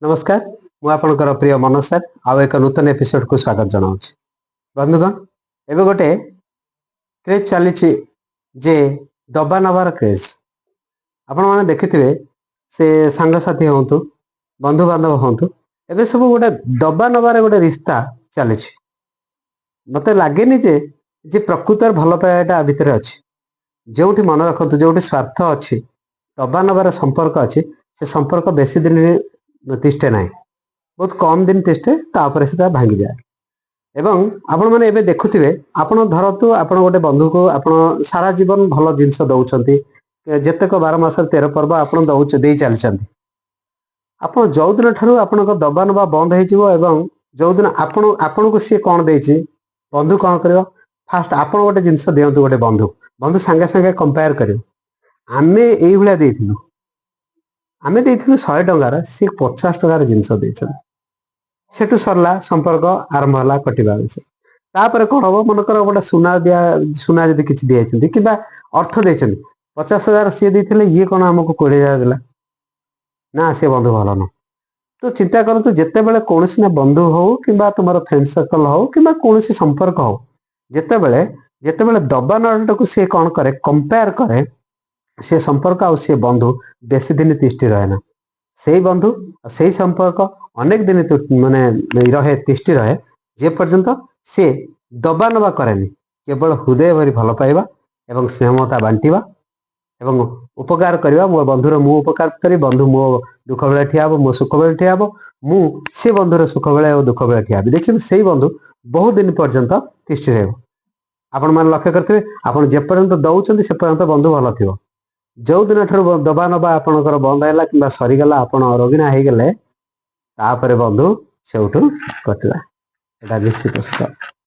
नमस्कार मु आपणकर प्रिय मनोज सर आउ एक नूतन एपिसोड को स्वागत जनाऊँ बंधुगण एवं गोटे क्रेज चली जे दबा नबार क्रेज आपण मैंने देखिथे से सांगसाथी हूँ बंधु बांधव हूँ एवं सब गोटे दबा नबार गोटे रिश्ता चली मत लगे जे प्रकृत भल पाइबाटा भितर अच्छी जो मन रखु जो स्वार्थ अच्छी दबा नबार संपर्क अच्छी से संपर्क बेसी दिन तिष्ठे ना बहुत कम दिन तिष्ठे तापर से भांगी जाए एवं आपण मैंने एबे देखुथिबे आपण धरतु आपण गोटे बंधु को आपण सारा जीवन भल जिनस दउछंती जेतेक 12 मास 13 पर्व आपण दउछ देई चलछंती आपण जो दिन ठारू आपण को दबा नबा बंद हो जिवो एवं जो दिन आपण आपण को सी कोन देछि बंधु कोन करियो फास्ट आपण गोटे जिनस दियंतु गोटे बंधु बंधु संगे संगे कंपेयर करियो आमे एई भलिया देथिलु आमे देथिलु 100 टंकार सी 50 टंकार जिनस देछन सेठू सरला संपर्क आरंभ होला कटिबा विषय तापर कोन हो मनकर गोटे सुना दिया सुना जदि किछि दियाछंती किबा अर्थ देछन 50,000 सी देथिले ये कोन हमको 20,000 देला ना से बंधु भल न तो चिंता करतु जेते बेले कोनसी ना बंधु हो किबा तुमर फ्रेंड सर्कल हो किबा कोनसी संपर्क हो जेते बेले दबा नडटको से कोन करे कंपेयर करे से संपर्क आ से बंधु बेसी दिन तिष्ठि रहे ना से बंधु से संपर्क अनेक दिन माने रहे तिष्ठि रहे जे पर्यंत से दबा नबा करेनि केवल हृदय भरी भल पाइबा एवं स्नेहमता बांटिबा एवं उपकार करवा मो बंधुर मु उपकार करी बंधु मो दुख बेले ठिया मो सुख बेले ठिया मु से बंधुर सुख बेले और दुख बेले ठिया देखिए से बंधु बहुत दिन पर्यंत तिष्ठि रहे आपण मान लक्ष्य करते आपण जे पर्यंत दउचंती से पर्यंत बंधु भल थिबो जो दिन ठारू दबा नबा आपणकर बंद है कि सरीगला आपण रोगिणा हो गले तापर बंधु से कटला निश्चित सत्य।